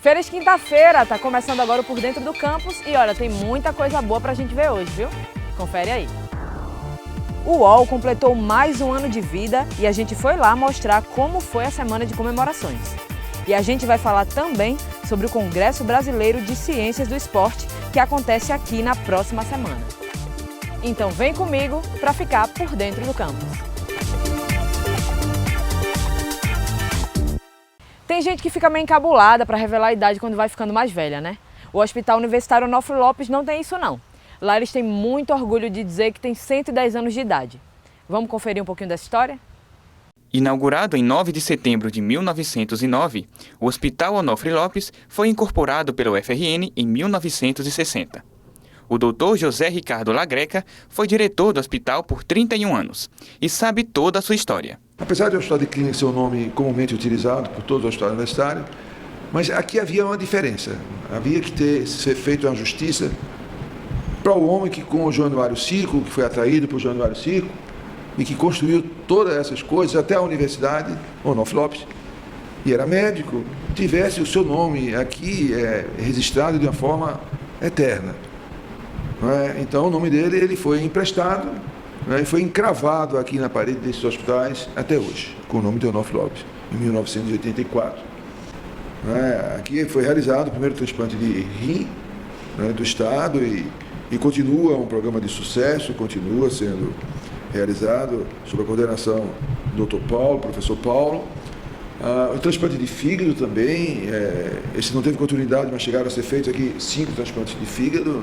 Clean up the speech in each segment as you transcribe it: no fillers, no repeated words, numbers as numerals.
Feliz quinta-feira! Tá começando agora o Por Dentro do Campus e olha, tem muita coisa boa pra gente ver hoje, viu? Confere aí. O UOL completou mais um ano de vida e a gente foi lá mostrar como foi a semana de comemorações. E a gente vai falar também sobre o Congresso Brasileiro de Ciências do Esporte, que acontece aqui na próxima semana. Então vem comigo para ficar por dentro do campus. Tem gente que fica meio encabulada para revelar a idade quando vai ficando mais velha, né? O Hospital Universitário Onofre Lopes não tem isso não. Lá eles têm muito orgulho de dizer que tem 110 anos de idade. Vamos conferir um pouquinho dessa história? Inaugurado em 9 de setembro de 1909, o Hospital Onofre Lopes foi incorporado pelo UFRN em 1960. O Dr. José Ricardo Lagreca foi diretor do hospital por 31 anos e sabe toda a sua história. Apesar de Hospital de Clínica ser um nome comumente utilizado por todos os hospitais universitários, mas aqui havia uma diferença. Havia que ser feita uma justiça para o homem que, com o João Januário Circo, que foi atraído por João Januário Circo e que construiu todas essas coisas, até a Universidade Onofre Lopes, e era médico, tivesse o seu nome aqui registrado de uma forma eterna. Então o nome dele ele foi emprestado e foi encravado aqui na parede desses hospitais até hoje, com o nome de Onofre Lopes, em 1984. Aqui foi realizado o primeiro transplante de rim do Estado e continua um programa de sucesso, continua sendo realizado sob a coordenação do Dr. Paulo, professor Paulo. O transplante de fígado também, esse não teve continuidade, mas chegaram a ser feitos aqui 5 transplantes de fígado,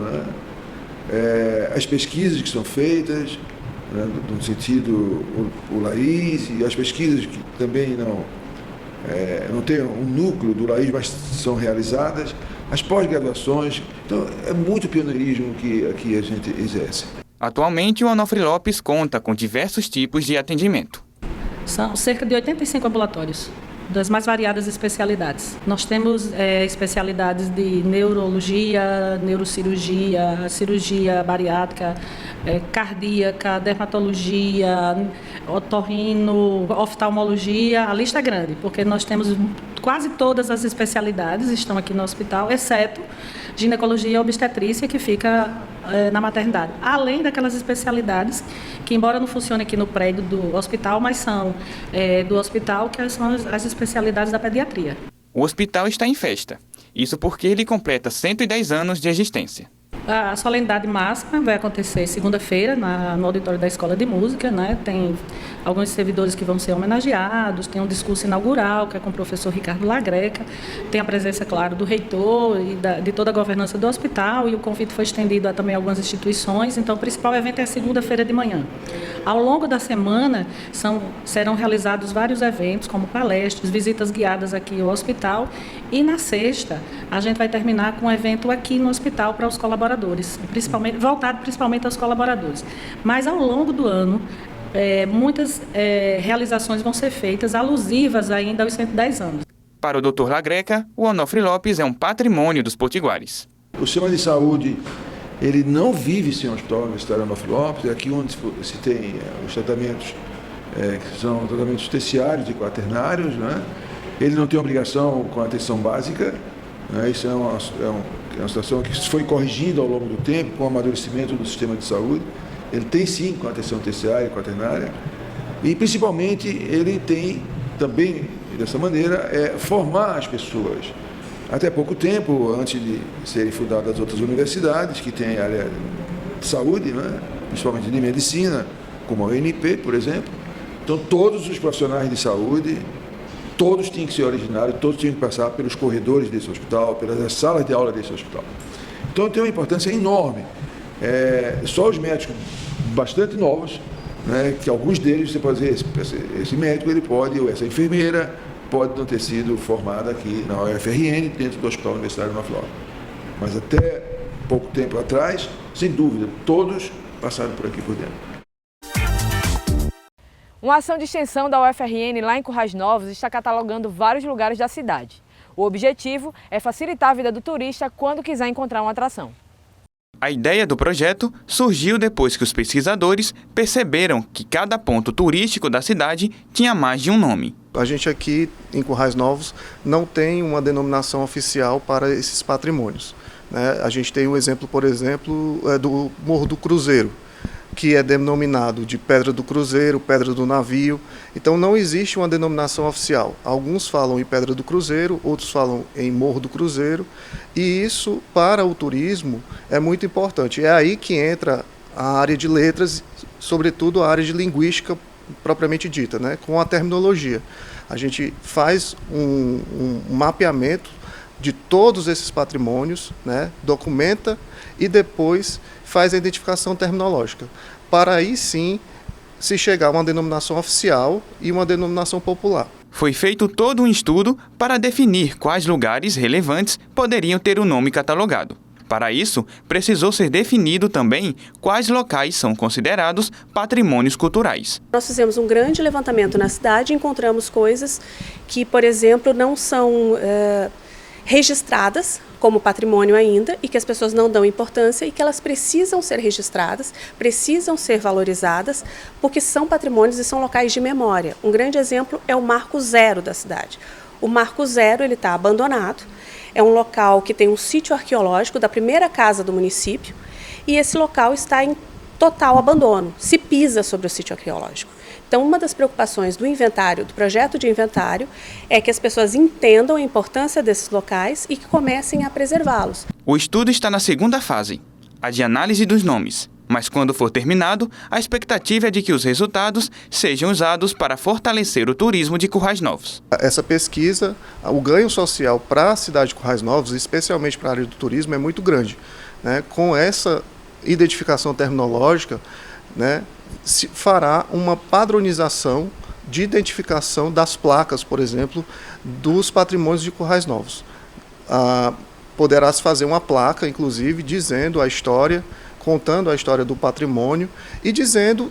as pesquisas que são feitas, no sentido o LAIS, e as pesquisas que também não tem um núcleo do LAIS, mas são realizadas, as pós-graduações. Então, é muito pioneirismo que aqui a gente exerce. Atualmente, o Onofre Lopes conta com diversos tipos de atendimento. São cerca de 85 ambulatórios, das mais variadas especialidades. Nós temos especialidades de neurologia, neurocirurgia, cirurgia bariátrica, cardíaca, dermatologia, otorrino, oftalmologia. A lista é grande, porque nós temos quase todas as especialidades estão aqui no hospital, exceto ginecologia e obstetrícia, que fica na maternidade. Além daquelas especialidades que, embora não funcionem aqui no prédio do hospital, mas são do hospital, que são as especialidades da pediatria. O hospital está em festa. Isso porque ele completa 110 anos de existência. A solenidade máxima vai acontecer segunda-feira no auditório da Escola de Música, Tem alguns servidores que vão ser homenageados, tem um discurso inaugural, que é com o professor Ricardo Lagreca, tem a presença, claro, do reitor e de toda a governança do hospital, e o convite foi estendido a também algumas instituições, então o principal evento é segunda-feira de manhã. Ao longo da semana serão realizados vários eventos, como palestras, visitas guiadas aqui ao hospital, e na sexta a gente vai terminar com um evento aqui no hospital para os colaboradores, voltado principalmente aos colaboradores. Mas ao longo do ano, muitas realizações vão ser feitas alusivas ainda aos 110 anos. Para o Dr. Lagreca, o Onofre Lopes é um patrimônio dos potiguares. O sistema de saúde ele não vive sem o Hospital Universitário Onofre Lopes, é aqui onde se tem os tratamentos, que são tratamentos terciários e quaternários. Ele não tem obrigação com a atenção básica. Isso é uma situação que foi corrigida ao longo do tempo com o amadurecimento do sistema de saúde. Ele tem sim com a atenção terciária e quaternária, e principalmente ele tem também, dessa maneira, formar as pessoas. Até pouco tempo, antes de serem fundadas outras universidades que têm área de saúde, principalmente de medicina, como a UNP, por exemplo. Então todos os profissionais de saúde, todos tinham que ser originários, todos tinham que passar pelos corredores desse hospital, pelas salas de aula desse hospital. Então tem uma importância enorme. Só os médicos bastante novos, que alguns deles você pode dizer, esse médico ele pode, ou essa enfermeira pode não ter sido formada aqui na UFRN, dentro do Hospital Universitário Onofre Lopes. Mas até pouco tempo atrás, sem dúvida, todos passaram por aqui por dentro. Uma ação de extensão da UFRN lá em Currais Novos está catalogando vários lugares da cidade. O objetivo é facilitar a vida do turista quando quiser encontrar uma atração. A ideia do projeto surgiu depois que os pesquisadores perceberam que cada ponto turístico da cidade tinha mais de um nome. A gente aqui em Currais Novos não tem uma denominação oficial para esses patrimônios, né? A gente tem o exemplo, por exemplo, do Morro do Cruzeiro, que é denominado de Pedra do Cruzeiro, Pedra do Navio. Então não existe uma denominação oficial. Alguns falam em Pedra do Cruzeiro, outros falam em Morro do Cruzeiro, e isso para o turismo é muito importante. É aí que entra a área de letras, sobretudo a área de linguística propriamente dita, né? Com a terminologia. A gente faz um mapeamento de todos esses patrimônios, né? Documenta e depois faz a identificação terminológica, para aí sim se chegar a uma denominação oficial e uma denominação popular. Foi feito todo um estudo para definir quais lugares relevantes poderiam ter o nome catalogado. Para isso, precisou ser definido também quais locais são considerados patrimônios culturais. Nós fizemos um grande levantamento na cidade e encontramos coisas que, por exemplo, não são registradas como patrimônio ainda e que as pessoas não dão importância e que elas precisam ser registradas, precisam ser valorizadas, porque são patrimônios e são locais de memória. Um grande exemplo é o Marco Zero da cidade. O Marco Zero ele está abandonado, é um local que tem um sítio arqueológico da primeira casa do município e esse local está em total abandono, se pisa sobre o sítio arqueológico. Então, uma das preocupações do inventário, do projeto de inventário, é que as pessoas entendam a importância desses locais e que comecem a preservá-los. O estudo está na segunda fase, a de análise dos nomes. Mas quando for terminado, a expectativa é de que os resultados sejam usados para fortalecer o turismo de Currais Novos. Essa pesquisa, o ganho social para a cidade de Currais Novos, especialmente para a área do turismo, é muito grande, né? Com essa identificação terminológica, né, se fará uma padronização de identificação das placas, por exemplo, dos patrimônios de Currais Novos. Poderá-se fazer uma placa, inclusive, dizendo a história, contando a história do patrimônio e dizendo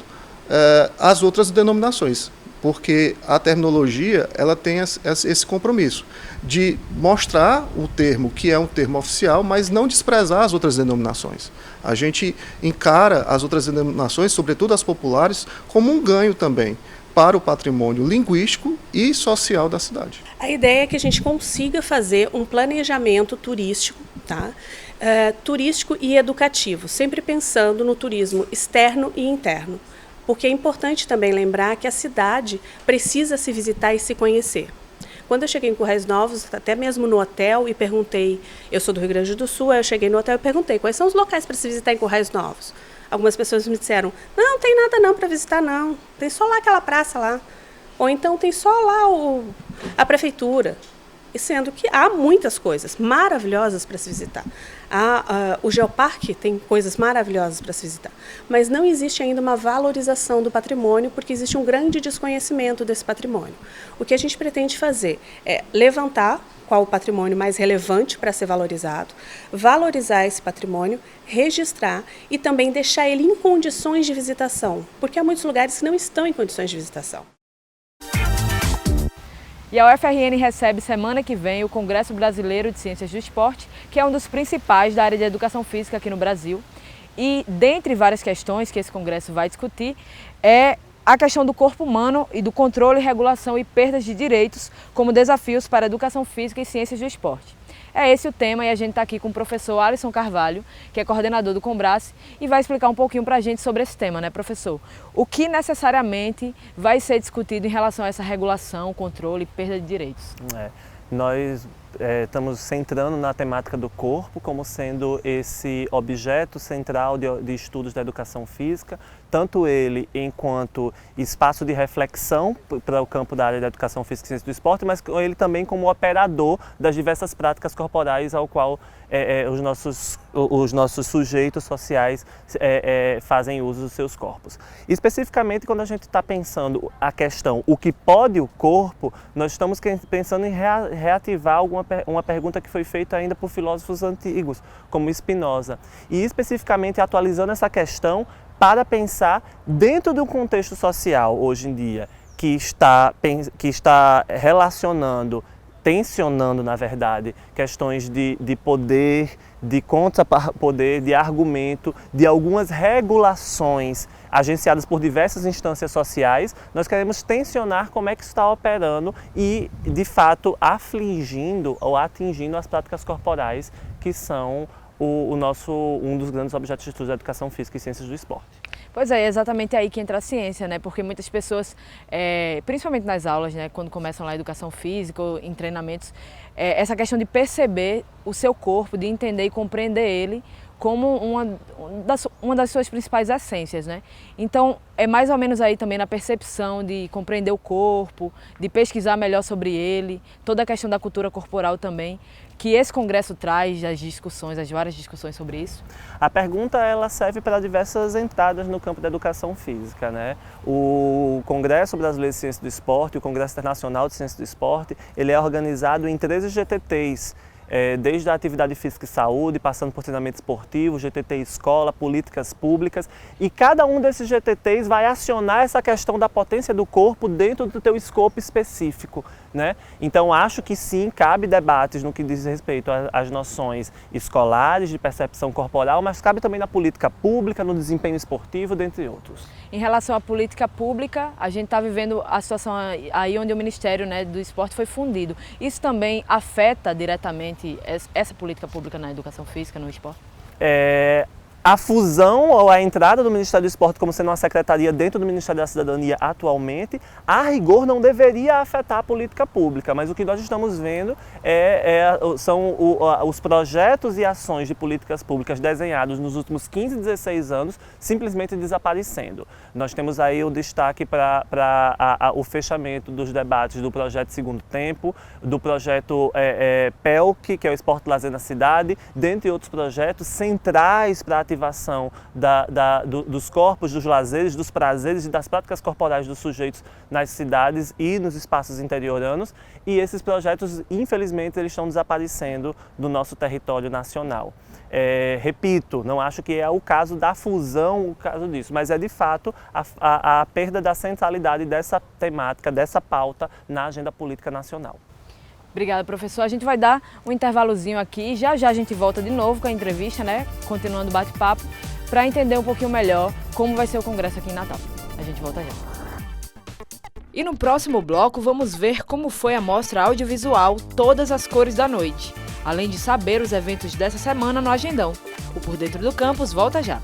as outras denominações, porque a terminologia ela tem esse compromisso de mostrar o termo que é um termo oficial, mas não desprezar as outras denominações. A gente encara as outras denominações, sobretudo as populares, como um ganho também para o patrimônio linguístico e social da cidade. A ideia é que a gente consiga fazer um planejamento turístico, tá? Turístico e educativo, sempre pensando no turismo externo e interno. Porque é importante também lembrar que a cidade precisa se visitar e se conhecer. Quando eu cheguei em Currais Novos, até mesmo no hotel, e perguntei, eu sou do Rio Grande do Sul, eu cheguei no hotel e perguntei quais são os locais para se visitar em Currais Novos. Algumas pessoas me disseram, não tem nada não para visitar não, tem só lá aquela praça lá, ou então tem só lá a prefeitura. E sendo que há muitas coisas maravilhosas para se visitar. O Geoparque tem coisas maravilhosas para se visitar, mas não existe ainda uma valorização do patrimônio porque existe um grande desconhecimento desse patrimônio. O que a gente pretende fazer é levantar qual o patrimônio mais relevante para ser valorizado, valorizar esse patrimônio, registrar e também deixar ele em condições de visitação, porque há muitos lugares que não estão em condições de visitação. E a UFRN recebe semana que vem o Congresso Brasileiro de Ciências do Esporte, que é um dos principais da área de educação física aqui no Brasil. E dentre várias questões que esse congresso vai discutir, é a questão do corpo humano e do controle, regulação e perdas de direitos como desafios para a educação física e ciências do esporte. É esse o tema e a gente está aqui com o professor Alisson Carvalho, que é coordenador do Combrace, e vai explicar um pouquinho para a gente sobre esse tema, né, professor? O que necessariamente vai ser discutido em relação a essa regulação, controle e perda de direitos? Nós estamos centrando na temática do corpo como sendo esse objeto central de estudos da educação física, tanto ele enquanto espaço de reflexão para o campo da área da educação física e ciência do esporte, mas ele também como operador das diversas práticas corporais ao qual os nossos sujeitos sociais fazem uso dos seus corpos. Especificamente, quando a gente está pensando a questão o que pode o corpo, nós estamos pensando em reativar uma pergunta que foi feita ainda por filósofos antigos, como Spinoza, e especificamente atualizando essa questão para pensar dentro de um contexto social hoje em dia que está relacionando tensionando, na verdade, questões de poder, de contrapoder, de argumento, de algumas regulações agenciadas por diversas instâncias sociais. Nós queremos tensionar como é que isso está operando e, de fato, afligindo ou atingindo as práticas corporais, que são um dos grandes objetos de estudo da educação física e ciências do esporte. Pois é exatamente aí que entra a ciência, né? Porque muitas pessoas, principalmente nas aulas, né, quando começam lá a educação física ou em treinamentos, essa questão de perceber o seu corpo, de entender e compreender ele como uma das suas principais essências, né? Então, é mais ou menos aí também na percepção de compreender o corpo, de pesquisar melhor sobre ele, toda a questão da cultura corporal também, que esse congresso traz as discussões, as várias discussões sobre isso? A pergunta ela serve para diversas entradas no campo da educação física, né? O Congresso Brasileiro de Ciência do Esporte, o Congresso Internacional de Ciência do Esporte, ele é organizado em 13 GTTs, desde a atividade física e saúde, passando por treinamento esportivo, GTT escola, políticas públicas, e cada um desses GTTs vai acionar essa questão da potência do corpo dentro do teu escopo específico, né? Então acho que sim, cabe debates no que diz respeito às noções escolares de percepção corporal, mas cabe também na política pública, no desempenho esportivo, dentre outros. Em relação à política pública, a gente está vivendo a situação aí onde o Ministério, né, do Esporte foi fundido. Isso também afeta diretamente essa política pública na educação física, no esporte? A fusão ou a entrada do Ministério do Esporte como sendo uma secretaria dentro do Ministério da Cidadania atualmente, a rigor não deveria afetar a política pública, mas o que nós estamos vendo são os projetos e ações de políticas públicas desenhados nos últimos 15, 16 anos simplesmente desaparecendo. Nós temos aí o destaque para o fechamento dos debates do projeto Segundo Tempo, do projeto PELC, que é o Esporte e Lazer na Cidade, dentre outros projetos centrais para a ativação dos corpos, dos lazeres, dos prazeres e das práticas corporais dos sujeitos nas cidades e nos espaços interioranos, e esses projetos, infelizmente, eles estão desaparecendo do nosso território nacional. Repito, não acho que é o caso da fusão, o caso disso, mas é de fato a perda da centralidade dessa temática, dessa pauta na agenda política nacional. Obrigada, professor. A gente vai dar um intervalozinho aqui, já a gente volta de novo com a entrevista, né? Continuando o bate-papo, para entender um pouquinho melhor como vai ser o congresso aqui em Natal. A gente volta já. E no próximo bloco vamos ver como foi a mostra audiovisual Todas as Cores da Noite, além de saber os eventos dessa semana no Agendão. O Por Dentro do Campus volta já.